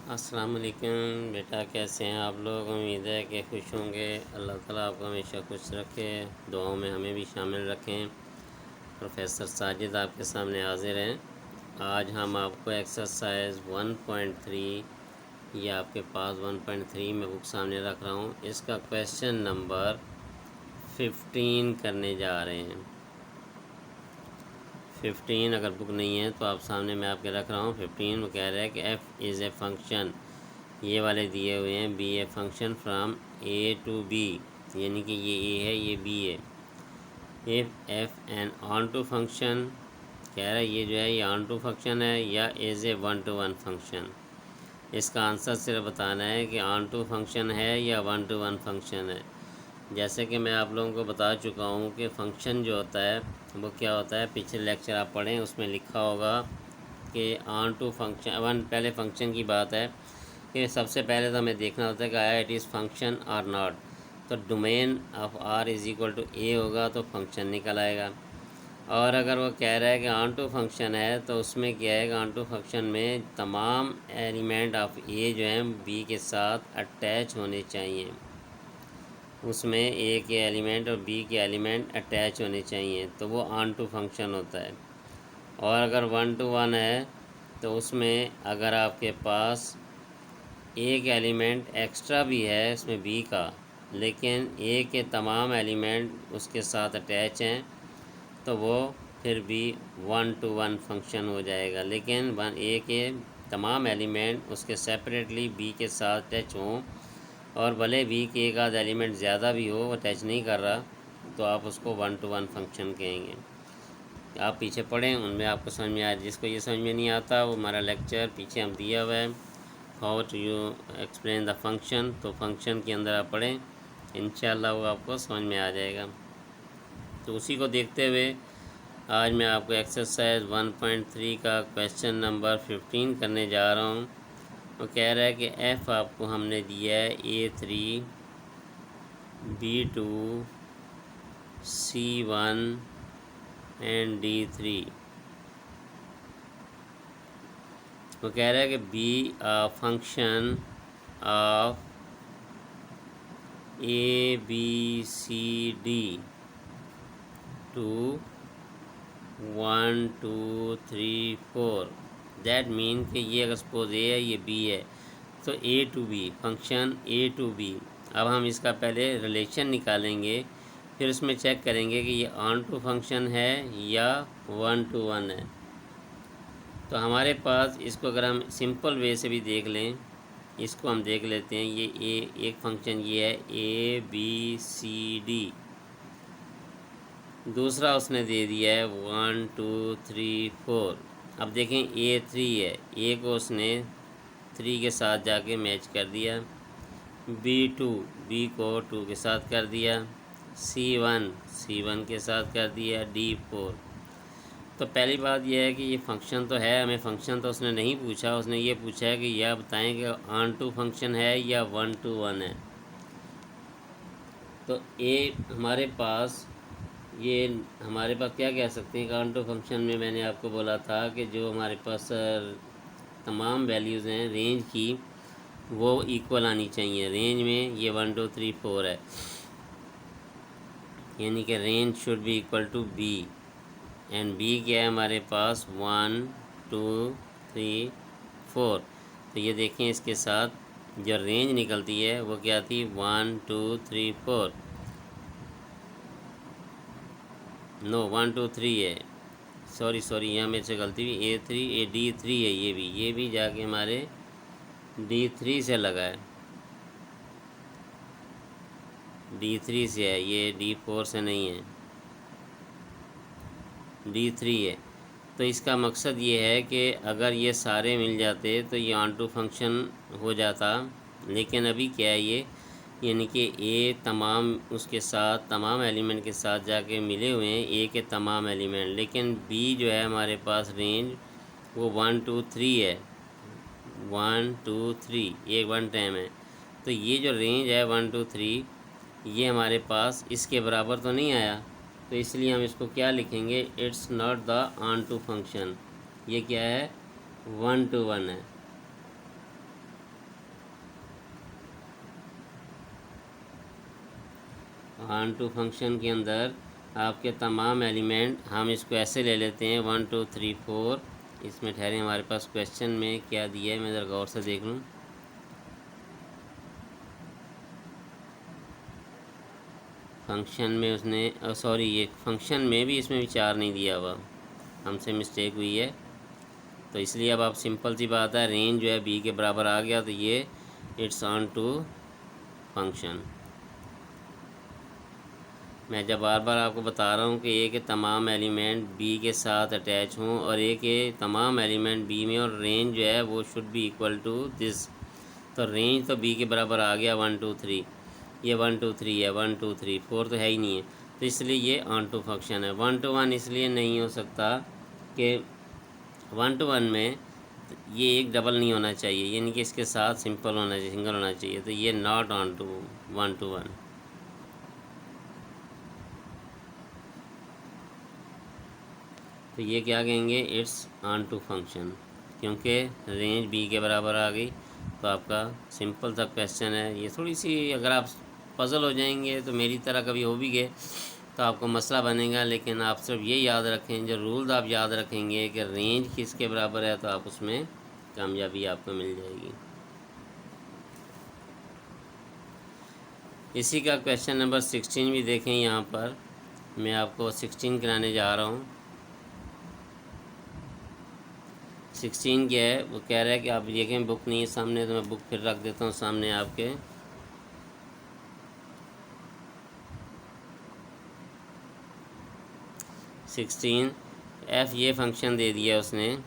अस्सलाम वालेकुम बेटा, कैसे हैं आप लोग। उम्मीद है कि खुश होंगे। अल्लाह ताला आपको हमेशा खुश रखे, दुआओं में हमें भी शामिल रखें। प्रोफेसर साजिद आपके सामने हाजिर हैं। आज हम आपको एक्सरसाइज 1.3, ये आपके पास 1.3 में बुक सामने रख रहा हूँ, इसका क्वेश्चन नंबर 15 करने जा रहे हैं। 15 अगर बुक नहीं है तो आप सामने मैं आपके रख रहा हूँ। 15 वो कह रहा है कि एफ़ इज़ ए फंक्शन, ये वाले दिए हुए हैं, be a function from A to B, यानी कि ये ए है ये बी है। If f an onto function, कह रहा है ये जो है ये ऑन टू फंक्शन है या एज ए 1-to-1 फंक्शन। इसका आंसर सिर्फ बताना है कि ऑन टू फंक्शन है या 1-to-1 फंक्शन है। जैसे कि मैं आप लोगों को बता चुका हूँ कि फ़ंक्शन जो होता है वो क्या होता है, पिछले लेक्चर आप पढ़ें उसमें लिखा होगा कि ऑन टू फंक्शन पहले फ़ंक्शन की बात है कि सबसे पहले तो हमें देखना होता है कि आया इट इज़ फंक्शन और नॉट। तो domain of R is equal to A होगा तो फंक्शन निकल आएगा। और अगर वो कह रहा है कि ऑन टू फंक्शन है तो उसमें क्या है कि ऑन टू फंक्शन में तमाम एलिमेंट ऑफ ए जो हैं बी के साथ अटैच होने चाहिए, उसमें ए के एलिमेंट और बी के एलिमेंट अटैच होने चाहिए, तो वो ऑन टू फंक्शन होता है। और अगर 1-to-1 है तो उसमें अगर आपके पास एक एलिमेंट एक्स्ट्रा भी है इसमें बी का, लेकिन ए के तमाम एलिमेंट उसके साथ अटैच हैं, तो वो फिर भी 1-to-1 फंक्शन हो जाएगा। लेकिन ए के तमाम एलिमेंट उसके सेपरेटली बी के साथ अटैच हों, और भले बी के एक आध एलिमेंट ज़्यादा भी हो, वो अटैच नहीं कर रहा, तो आप उसको 1-to-1 फंक्शन कहेंगे। आप पीछे पढ़ें, उनमें आपको समझ में आए। जिसको ये समझ में नहीं आता वो हमारा लेक्चर पीछे हम दिया हुआ है, how to you explain the function, तो फंक्शन के अंदर आप पढ़ें, इंशाल्लाह वो आपको समझ में आ जाएगा। तो उसी को देखते हुए आज मैं आपको एक्सरसाइज 1.3 का क्वेश्चन नंबर 15 करने जा रहा हूँ। वो कह रहा है कि एफ़ आपको हमने दिया है A3, B2, C1 and D3। वो कह रहा है कि be a function of ABCD to 1 2 3 4, that mean कि ये अगर सपोज ए है ये बी है, तो A to B function A to B. अब हम इसका पहले रिलेशन निकालेंगे, फिर उसमें चेक करेंगे कि ये ऑन टू फंक्शन है या 1-to-1 है। तो हमारे पास इसको अगर हम सिंपल वे से भी देख लें, इसको हम देख लेते हैं। ये एक फंक्शन ये है ABCD, दूसरा उसने दे दिया है 1 2 3 4। अब देखें A3 है, ए को उसने 3 के साथ जाके मैच कर दिया, B2 बी को 2 के साथ कर दिया, C1 के साथ कर दिया, D4। तो पहली बात यह है कि ये फंक्शन तो है, हमें फंक्शन तो उसने नहीं पूछा, उसने ये पूछा है कि यह बताएं कि ऑन टू फंक्शन है या 1-to-1 है। तो ए हमारे पास क्या कह सकते हैं कि ऑन टू फंक्शन में मैंने आपको बोला था कि जो हमारे पास तमाम वैल्यूज़ हैं रेंज की वो इक्वल आनी चाहिए। रेंज में ये 1 2 3 4 है, यानी कि range should be equal to B, and B क्या है हमारे पास 1 2 3 4। तो ये देखें इसके साथ जो रेंज निकलती है वो क्या थी 1 2 3 4, नो 1 2 3 है, सॉरी यहाँ मेरे से गलती हुई, D3 है, ये भी जाके हमारे D3 से लगा है, D3 से है, ये D4 से नहीं है, D3 है। तो इसका मकसद ये है कि अगर ये सारे मिल जाते तो ये ऑन टू फंक्शन हो जाता, लेकिन अभी क्या है ये, यानी कि ए तमाम उसके साथ तमाम एलिमेंट के साथ जाके मिले हुए हैं ए के तमाम एलिमेंट, लेकिन बी जो है हमारे पास रेंज वो 1 2 3 है, 1 2 3 एक 1 टाइम है। तो ये जो रेंज है 1 2 3 ये हमारे पास इसके बराबर तो नहीं आया, तो इसलिए हम इसको क्या लिखेंगे, it's not the onto function. ये क्या है 1-to-1 है। ऑन टू फंक्शन के अंदर आपके तमाम एलिमेंट, हम इसको ऐसे ले लेते हैं 1 2 3 4। इसमें ठहरे, हमारे पास क्वेश्चन में क्या दिया है, मैं ज़रा गौर से देख लूँ। फंक्शन में उसने सॉरी, ये फंक्शन में भी इसमें विचार नहीं दिया हुआ, हमसे मिस्टेक हुई है। तो इसलिए अब आप सिंपल सी बात है, रेंज जो है बी के बराबर आ गया, तो ये इट्स ऑन टू फंक्शन। मैं जब बार बार आपको बता रहा हूँ कि ए के तमाम एलिमेंट बी के साथ अटैच हों और ए के तमाम एलिमेंट बी में, और रेंज जो है वो should be equal to this. तो रेंज तो बी के बराबर आ गया 1 2 3, ये 1 2 3 है, 1 2 3 4 तो है ही नहीं है, तो इसलिए ये ऑन टू फंक्शन है। 1 to 1 इसलिए नहीं हो सकता कि 1 to 1 में ये एक डबल नहीं होना चाहिए, यानी कि इसके साथ सिंपल होना चाहिए, सिंगल होना चाहिए, तो ये नॉट ऑन टू 1 to 1। तो ये क्या कहेंगे, इट्स ऑन टू फंक्शन, क्योंकि रेंज बी के बराबर आ गई। तो आपका सिंपल सा क्वेश्चन है ये। थोड़ी सी अगर आप पज़ल हो जाएंगे तो मेरी तरह कभी हो भी गए तो आपको मसला बनेगा, लेकिन आप सिर्फ ये याद रखें, जो रूल्स आप याद रखेंगे कि रेंज किसके बराबर है, तो आप उसमें कामयाबी आपको मिल जाएगी। इसी का क्वेश्चन नंबर 16 भी देखें। यहाँ पर मैं आपको 16 कराने जा रहा हूँ। 16 क्या है, वो कह रहा है कि आप देखें, बुक नहीं है सामने, तो मैं बुक फिर रख देता हूँ सामने आपके। एफ ये फंक्शन दे दिया उसने,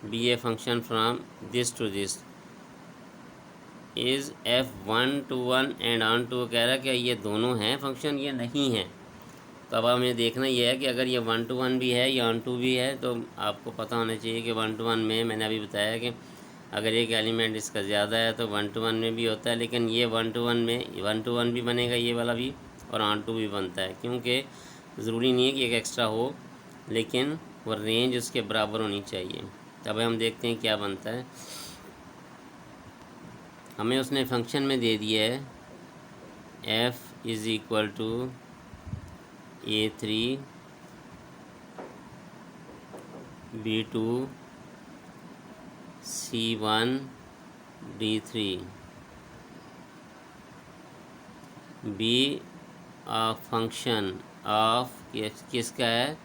be a function from this to this is f 1 to 1 and onto. कह रहा है कि ये दोनों हैं फंक्शन, ये नहीं है। तो अब हमें देखना ये है कि अगर ये 1 to 1 भी है या ऑन टू भी है, तो आपको पता होना चाहिए कि 1 to 1 में मैंने अभी बताया कि अगर एक एलिमेंट इसका ज़्यादा है तो 1 to 1 में भी होता है, लेकिन ये 1 to 1 में 1 to 1 भी बनेगा ये वाला भी, और ऑन टू भी बनता है, क्योंकि ज़रूरी नहीं है कि एक एक्स्ट्रा हो, लेकिन वो रेंज उसके बराबर होनी चाहिए। तब हम देखते हैं क्या बनता है। हमें उसने फंक्शन में दे दिया है f is equal to A3 B2 C1 D3 be function of किसका है,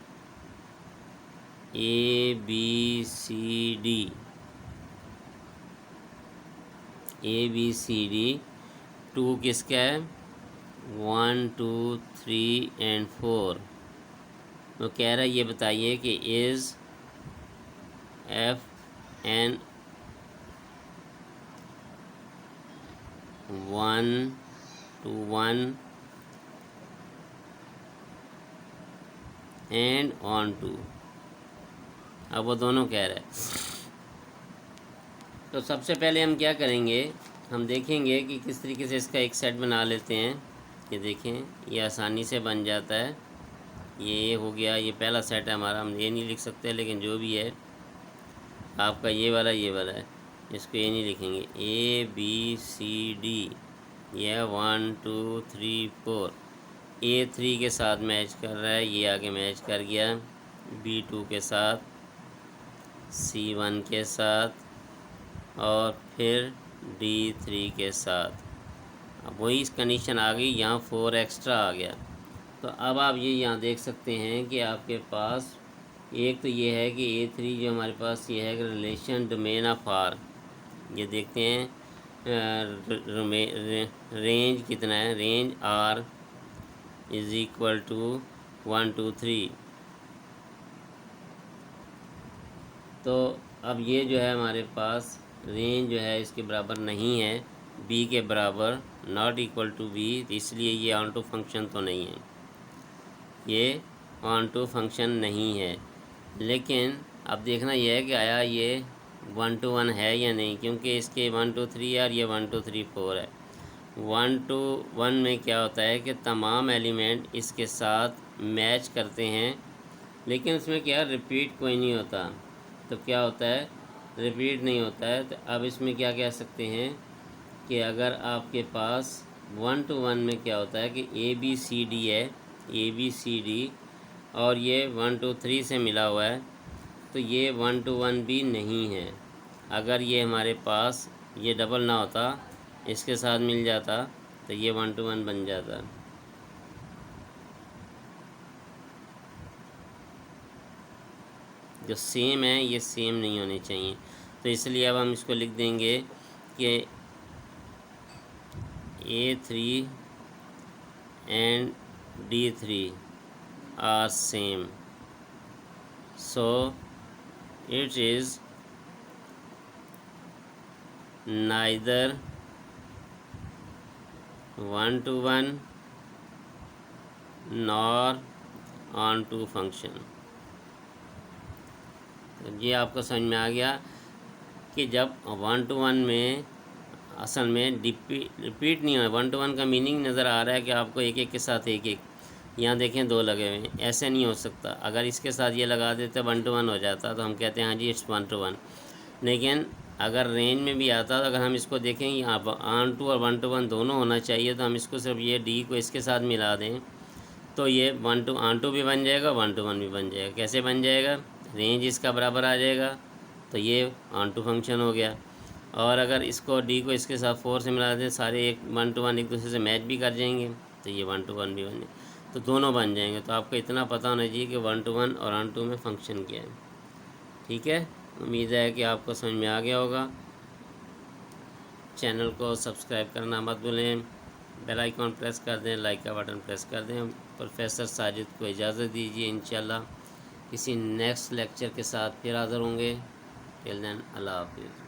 ABCD टू किसका है, 1 2 3 एंड 4। वो कह रहा है ये बताइए कि is f an 1 to 1 and onto. अब वो दोनों कह रहा है। तो सबसे पहले हम क्या करेंगे, हम देखेंगे कि किस तरीके से इसका एक सेट बना लेते हैं। ये देखें, ये आसानी से बन जाता है। ये हो गया, ये पहला सेट है हमारा। हम ये नहीं लिख सकते, लेकिन जो भी है आपका ये वाला है, इसको ये नहीं लिखेंगे। ABCD, यह 1 2 3 4 A3 के साथ मैच कर रहा है, ये आगे मैच कर गया। B2 के साथ, C1 के साथ, और फिर D3 के साथ। अब वही कंडीशन आ गई, यहाँ 4 एक्स्ट्रा आ गया। तो अब आप ये यहाँ देख सकते हैं कि आपके पास एक तो ये है कि A3 जो हमारे पास ये है रिलेशन डोमेन ऑफ आर। ये देखते हैं रेंज कितना है, range R is equal to 1 2 3। तो अब ये जो है हमारे पास रेंज जो है इसके बराबर नहीं है, बी के बराबर, नॉट इक्वल टू बी, इसलिए ये ऑन टू फंक्शन तो नहीं है, ये ऑन टू फंक्शन नहीं है। लेकिन अब देखना यह है कि आया ये 1 to 1 है या नहीं, क्योंकि इसके 1 2 3 और ये 1 2 3 4 है। 1 to 1 में क्या होता है कि तमाम एलिमेंट इसके साथ मैच करते हैं, लेकिन उसमें क्या रिपीट कोई नहीं होता। तो क्या होता है, रिपीट नहीं होता है। तो अब इसमें क्या कह सकते हैं कि अगर आपके पास वन टू वन में क्या होता है कि ए बी सी डी है, ए बी सी डी, और ये 1 2 3 से मिला हुआ है, तो ये 1 टू 1 भी नहीं है। अगर ये हमारे पास ये डबल ना होता, इसके साथ मिल जाता, तो ये 1 टू 1 बन जाता। जो सेम है ये सेम नहीं होने चाहिए, तो इसलिए अब हम इसको लिख देंगे कि A3 and D3 are same, so it is neither 1 to 1 nor on to function। तो ये आपको समझ में आ गया कि जब 1 to 1 में असल में रिपीट नहीं हो, 1 to 1 का मीनिंग नज़र आ रहा है कि आपको एक एक के साथ एक एक, यहाँ देखें 2 लगे हुए हैं, ऐसे नहीं हो सकता। अगर इसके साथ ये लगा देते 1 to 1 हो जाता, तो हम कहते हैं हाँ जी इट्स 1 to 1। लेकिन अगर रेंज में भी आता, तो अगर हम इसको देखें यहाँ पर ऑन टू और 1 to 1 दोनों होना चाहिए, तो हम इसको सिर्फ ये डी को इसके साथ मिला दें, तो ये 1 to ऑन टू भी बन जाएगा, 1 to 1 भी बन जाएगा। कैसे बन जाएगा? रेंज इसका बराबर आ जाएगा, तो ये ऑन टू फंक्शन हो गया। और अगर इसको डी को इसके साथ 4 से मिला दें, सारे 1 to 1 एक दूसरे से मैच भी कर जाएंगे, तो ये 1 to 1 भी बन जाएंगे, तो दोनों बन जाएंगे। तो आपको इतना पता होना चाहिए कि 1 to 1 और ऑन टू में फ़ंक्शन क्या है। ठीक है, उम्मीद है कि आपको समझ में आ गया होगा। चैनल को सब्सक्राइब करना मत भूलें, बेल आइकॉन प्रेस कर दें, लाइक का बटन प्रेस कर दें। प्रोफेसर साजिद को इजाज़त दीजिए, इंशाल्लाह किसी नेक्स्ट लेक्चर के साथ फिर हाज़िर होंगे। टिल देन अल्लाह हाफिज़।